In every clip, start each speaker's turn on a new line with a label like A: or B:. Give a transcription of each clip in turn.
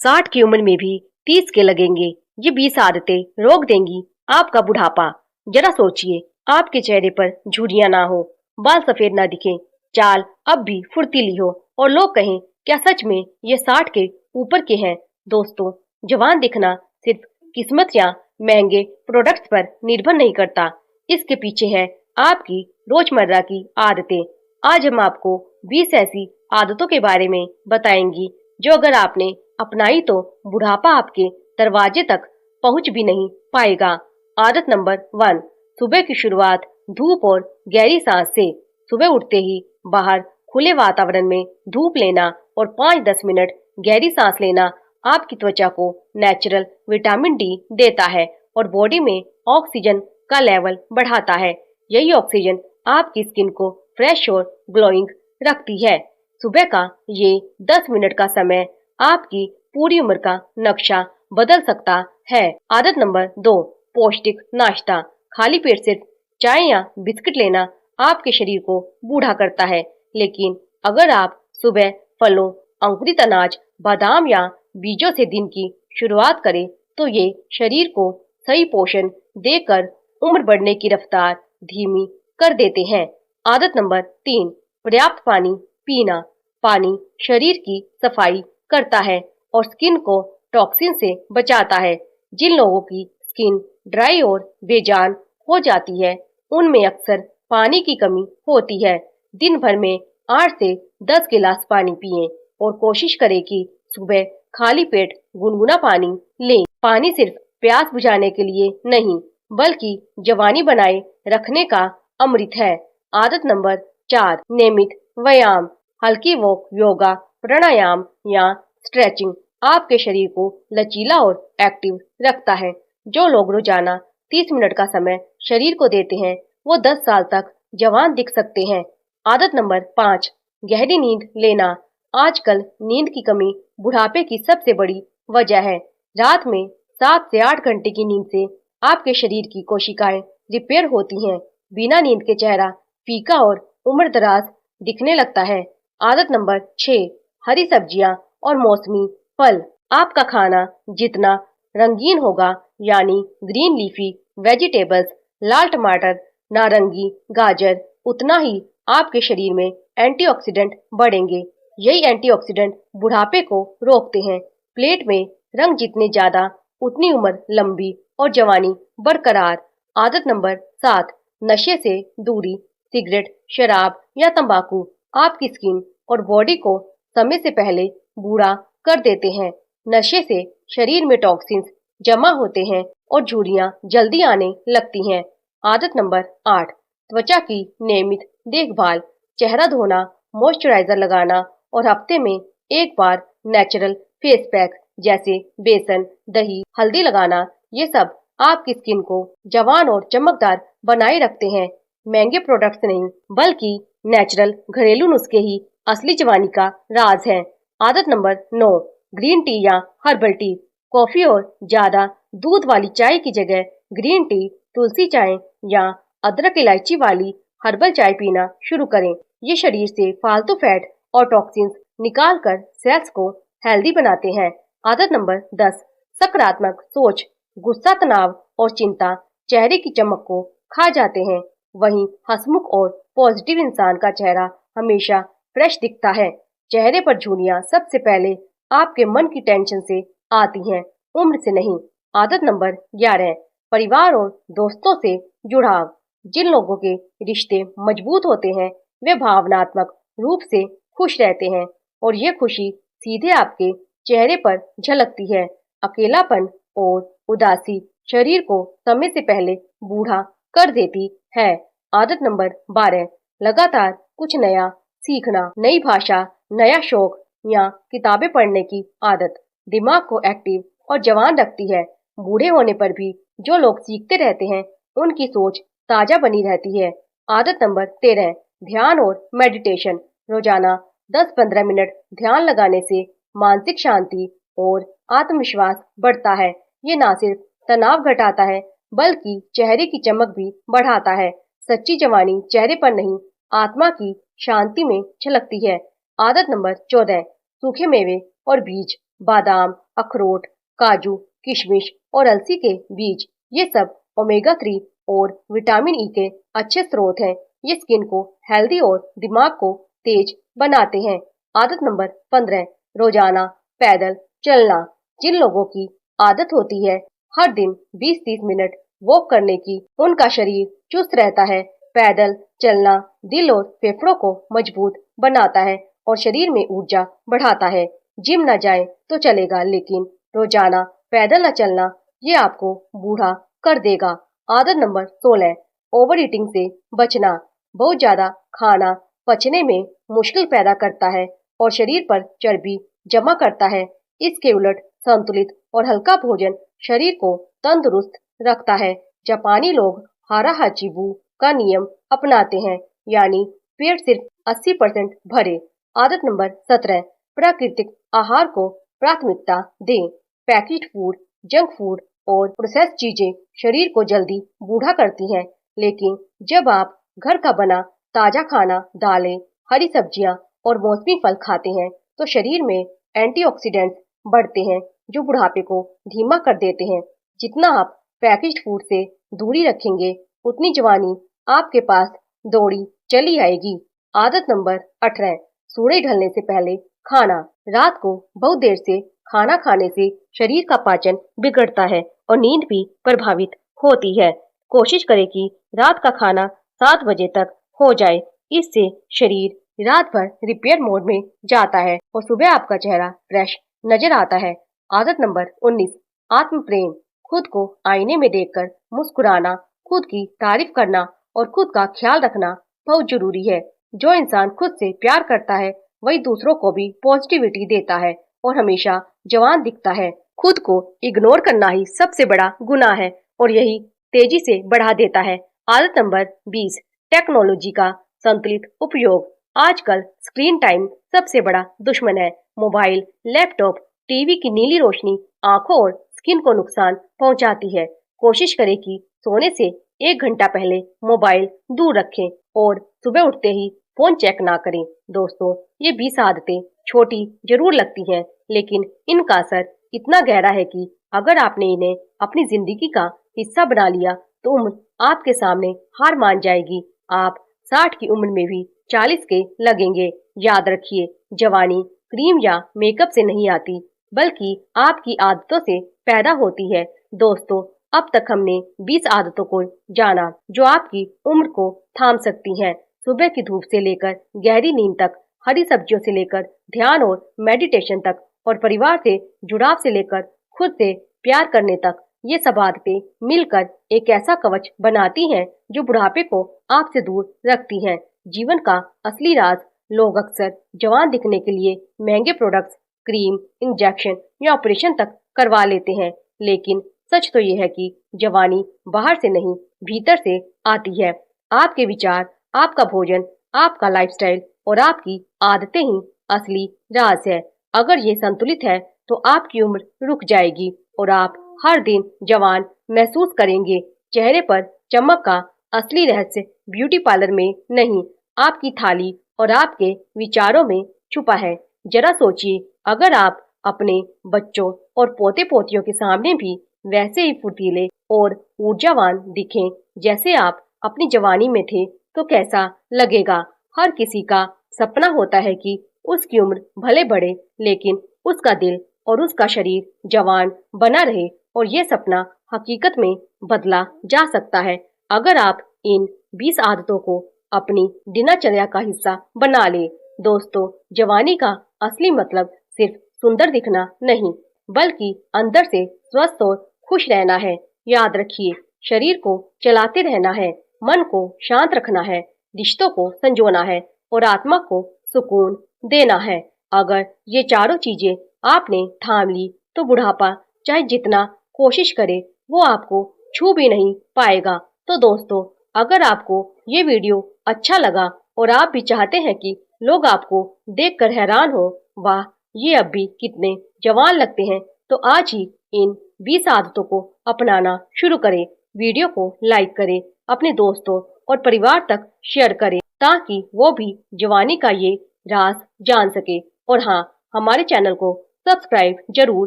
A: 60 की उम्र में भी 30 के लगेंगे। ये 20 आदतें रोक देंगी आपका बुढ़ापा। जरा सोचिए, आपके चेहरे पर झुर्रियां ना हो, बाल सफेद ना दिखें, चाल अब भी फुर्तीली हो और लोग कहें क्या सच में ये 60 के ऊपर के हैं। दोस्तों, जवान दिखना सिर्फ किस्मत या महंगे प्रोडक्ट्स पर निर्भर नहीं करता, इसके पीछे है आपकी रोजमर्रा की आदतें। आज हम आपको 20 ऐसी आदतों के बारे में बताएंगी जो अगर आपने अपनाई तो बुढ़ापा आपके दरवाजे तक पहुंच भी नहीं पाएगा। आदत नंबर 1, सुबह की शुरुआत धूप और गहरी सांस से। सुबह उठते ही बाहर खुले वातावरण में धूप लेना और 5-10 मिनट गहरी सांस लेना आपकी त्वचा को नेचुरल विटामिन डी देता है और बॉडी में ऑक्सीजन का लेवल बढ़ाता है। यही ऑक्सीजन आपकी स्किन को फ्रेश और ग्लोइंग रखती है। सुबह का ये 10 मिनट का समय आपकी पूरी उम्र का नक्शा बदल सकता है। आदत नंबर 2, पौष्टिक नाश्ता। खाली पेट सिर्फ चाय या बिस्किट लेना आपके शरीर को बूढ़ा करता है, लेकिन अगर आप सुबह फलों, अंकुरित अनाज, बादाम या बीजों से दिन की शुरुआत करें तो ये शरीर को सही पोषण देकर उम्र बढ़ने की रफ्तार धीमी कर देते हैं। आदत नंबर 3, पर्याप्त पानी पीना। पानी शरीर की सफाई करता है और स्किन को टॉक्सिन से बचाता है। जिन लोगों की स्किन ड्राई और बेजान हो जाती है, उनमें अक्सर पानी की कमी होती है। दिन भर में 8 से 10 गिलास पानी पिएं और कोशिश करें कि सुबह खाली पेट गुनगुना पानी लें। पानी सिर्फ प्यास बुझाने के लिए नहीं, बल्कि जवानी बनाए रखने का अमृत है। आदत नंबर 4, नियमित व्यायाम। हल्की वॉक, योगा, प्राणायाम या स्ट्रेचिंग आपके शरीर को लचीला और एक्टिव रखता है। जो लोग रोजाना 30 मिनट का समय शरीर को देते हैं, वो 10 साल तक जवान दिख सकते हैं। आदत नंबर 5, गहरी नींद लेना। आजकल नींद की कमी बुढ़ापे की सबसे बड़ी वजह है। रात में 7 से 8 घंटे की नींद से आपके शरीर की कोशिकाएं रिपेयर होती हैं। बिना नींद के चेहरा फीका और उम्र दराज दिखने लगता है। आदत नंबर 6, हरी सब्जियां और मौसमी फल। आपका खाना जितना रंगीन होगा, यानी ग्रीन लीफी वेजिटेबल्स, लाल टमाटर, नारंगी गाजर, उतना ही आपके शरीर में एंटीऑक्सीडेंट बढ़ेंगे। यही एंटीऑक्सीडेंट बुढ़ापे को रोकते हैं। प्लेट में रंग जितने ज्यादा, उतनी उम्र लंबी और जवानी बरकरार। आदत नंबर 7, नशे से दूरी। सिगरेट, शराब या तंबाकू आपकी स्किन और बॉडी को समय से पहले बूढ़ा कर देते हैं। नशे से शरीर में टॉक्सिन्स जमा होते हैं और झुर्रियां जल्दी आने लगती हैं। आदत नंबर 8, त्वचा की नियमित देखभाल। चेहरा धोना, मॉइस्चराइजर लगाना और हफ्ते में एक बार नेचुरल फेस पैक जैसे बेसन, दही, हल्दी लगाना, ये सब आपकी स्किन को जवान और चमकदार बनाए रखते हैं। महंगे प्रोडक्ट्स नहीं, बल्कि नेचुरल घरेलू नुस्खे ही असली जवानी का राज है। आदत नंबर 9, ग्रीन टी या हर्बल टी। कॉफी और ज्यादा दूध वाली चाय की जगह ग्रीन टी, तुलसी चाय या अदरक इलायची वाली हर्बल चाय पीना शुरू करें। ये शरीर से फालतू फैट और टॉक्सिन्स निकाल कर सेल्स को हेल्दी बनाते हैं। आदत नंबर 10, सकारात्मक सोच। गुस्सा, तनाव और चिंता चेहरे की चमक को खा जाते हैं। वहीं हंसमुख और पॉजिटिव इंसान का चेहरा हमेशा फ्रेश दिखता है। चेहरे पर झुर्रियां सबसे पहले आपके मन की टेंशन से आती हैं, उम्र से नहीं। आदत नंबर 11, परिवार और दोस्तों से जुड़ाव। जिन लोगों के रिश्ते मजबूत होते हैं, वे भावनात्मक रूप से खुश रहते हैं और ये खुशी सीधे आपके चेहरे पर झलकती है। अकेलापन और उदासी शरीर को समय से पहले बूढ़ा कर देती है। आदत नंबर 12, लगातार कुछ नया सीखना। नई भाषा, नया शौक या किताबें पढ़ने की आदत दिमाग को एक्टिव और जवान रखती है। बूढ़े होने पर भी जो लोग सीखते रहते हैं, उनकी सोच ताजा बनी रहती है। आदत नंबर 13, ध्यान और मेडिटेशन। रोजाना 10-15 मिनट ध्यान लगाने से मानसिक शांति और आत्मविश्वास बढ़ता है। ये ना सिर्फ तनाव घटाता है, बल्कि चेहरे की चमक भी बढ़ाता है। सच्ची जवानी चेहरे पर नहीं, आत्मा की शांति में झलकती है। आदत नंबर 14, सूखे मेवे और बीज। बादाम, अखरोट, काजू, किशमिश और अलसी के बीज, ये सब ओमेगा 3 और विटामिन ई के अच्छे स्रोत हैं। ये स्किन को हेल्दी और दिमाग को तेज बनाते हैं। आदत नंबर 15, रोजाना पैदल चलना। जिन लोगों की आदत होती है हर दिन 20-30 मिनट वॉक करने की, उनका शरीर चुस्त रहता है। पैदल चलना दिल और फेफड़ों को मजबूत बनाता है और शरीर में ऊर्जा बढ़ाता है। जिम न जाए तो चलेगा, लेकिन रोजाना पैदल न चलना ये आपको बूढ़ा कर देगा। आदत नंबर 16, ओवर ईटिंग से बचना। बहुत ज्यादा खाना पचने में मुश्किल पैदा करता है और शरीर पर चर्बी जमा करता है। इसके उलट संतुलित और हल्का भोजन शरीर को तंदुरुस्त रखता है। जापानी लोग हारा हाचिबू का नियम अपनाते हैं, यानी पेट सिर्फ 80% भरे। आदत नंबर 17, प्राकृतिक आहार को प्राथमिकता दें। पैकेज्ड फूड, जंक फूड और प्रोसेस्ड चीजें शरीर को जल्दी बूढ़ा करती हैं, लेकिन जब आप घर का बना ताजा खाना, दालें, हरी सब्जियां और मौसमी फल खाते हैं तो शरीर में एंटीऑक्सीडेंट्स बढ़ते हैं जो बुढ़ापे को धीमा कर देते हैं। जितना आप पैकेज्ड फूड से दूरी रखेंगे, उतनी जवानी आपके पास दौड़ी चली आएगी। आदत नंबर 18, सूरज ढलने से पहले खाना। रात को बहुत देर से खाना खाने से शरीर का पाचन बिगड़ता है और नींद भी प्रभावित होती है। कोशिश करें कि रात का खाना 7 बजे तक हो जाए। इससे शरीर रात भर रिपेयर मोड में जाता है और सुबह आपका चेहरा फ्रेश नजर आता है। आदत नंबर 19, आत्म प्रेम। खुद को आईने में देखकर मुस्कुराना, खुद की तारीफ करना और खुद का ख्याल रखना बहुत जरूरी है। जो इंसान खुद से प्यार करता है वही दूसरों को भी पॉजिटिविटी देता है और हमेशा जवान दिखता है। खुद को इग्नोर करना ही सबसे बड़ा गुनाह है और यही तेजी से बढ़ा देता है। आदत नंबर 20, टेक्नोलॉजी का संतुलित उपयोग। आजकल स्क्रीन टाइम सबसे बड़ा दुश्मन है। मोबाइल, लैपटॉप, टीवी की नीली रोशनी आंखों और स्किन को नुकसान पहुंचाती है। कोशिश करें कि सोने से 1 घंटा पहले मोबाइल दूर रखें और सुबह उठते ही फोन चेक ना करें। दोस्तों, ये 20 आदतें छोटी जरूर लगती हैं, लेकिन इनका असर इतना गहरा है कि अगर आपने इन्हें अपनी जिंदगी का हिस्सा बना लिया तो उम्र आपके सामने हार मान जाएगी। आप 60 की उम्र में भी 40 के लगेंगे। याद रखिए, जवानी क्रीम या मेकअप से नहीं आती, बल्कि आपकी आदतों से पैदा होती है। दोस्तों, अब तक हमने 20 आदतों को जाना जो आपकी उम्र को थाम सकती हैं। सुबह की धूप से लेकर गहरी नींद तक, हरी सब्जियों से लेकर ध्यान और मेडिटेशन तक, और परिवार से जुड़ाव से लेकर खुद से प्यार करने तक, ये सब आदतें मिलकर एक ऐसा कवच बनाती हैं जो बुढ़ापे को आपसे दूर रखती हैं। जीवन का असली राज लोग अक्सर जवान दिखने के लिए महंगे प्रोडक्ट्स, क्रीम, इंजेक्शन या ऑपरेशन तक करवा लेते हैं, लेकिन सच तो ये है कि जवानी बाहर से नहीं, भीतर से आती है। आपके विचार, आपका भोजन, आपका लाइफस्टाइल और आपकी आदतें ही असली राज है। अगर ये संतुलित है तो आपकी उम्र रुक जाएगी और आप हर दिन जवान महसूस करेंगे। चेहरे पर चमक का असली रहस्य ब्यूटी पार्लर में नहीं, आपकी थाली और आपके विचारों में छुपा है। जरा सोचिए, अगर आप अपने बच्चों और पोते पोतियों के सामने भी वैसे ही फुर्तीले और ऊर्जावान दिखें जैसे आप अपनी जवानी में थे तो कैसा लगेगा। हर किसी का सपना होता है कि उसकी उम्र भले बढ़े, लेकिन उसका दिल और उसका शरीर जवान बना रहे, और ये सपना हकीकत में बदला जा सकता है अगर आप इन 20 आदतों को अपनी दिनचर्या का हिस्सा बना ले। दोस्तों, जवानी का असली मतलब सिर्फ सुंदर दिखना नहीं, बल्कि अंदर से स्वस्थ और खुश रहना है। याद रखिए, शरीर को चलाते रहना है, मन को शांत रखना है, रिश्तों को संजोना है और आत्मा को सुकून देना है। अगर ये चारों चीजें आपने थाम ली तो बुढ़ापा चाहे जितना कोशिश करे वो आपको छू भी नहीं पाएगा। तो दोस्तों, अगर आपको ये वीडियो अच्छा लगा और आप भी चाहते हैं कि लोग आपको देखकर हैरान हो, वाह ये अब भी कितने जवान लगते हैं, तो आज ही इन 20 आदतों को अपनाना शुरू करें। वीडियो को लाइक करें, अपने दोस्तों और परिवार तक शेयर करें ताकि वो भी जवानी का ये राज जान सके। और हाँ, हमारे चैनल को सब्सक्राइब जरूर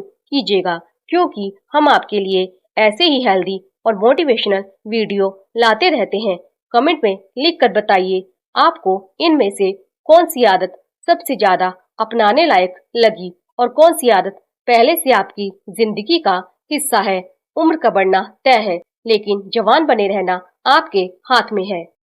A: कीजिएगा, क्योंकि हम आपके लिए ऐसे ही हेल्दी और मोटिवेशनल वीडियो लाते रहते हैं। कमेंट में लिख कर बताइए आपको इनमें से कौन सी आदत सबसे ज्यादा अपनाने लायक लगी और कौन सी आदत पहले से आपकी जिंदगी का हिस्सा है। उम्र का बढ़ना तय है, लेकिन जवान बने रहना आपके हाथ में है।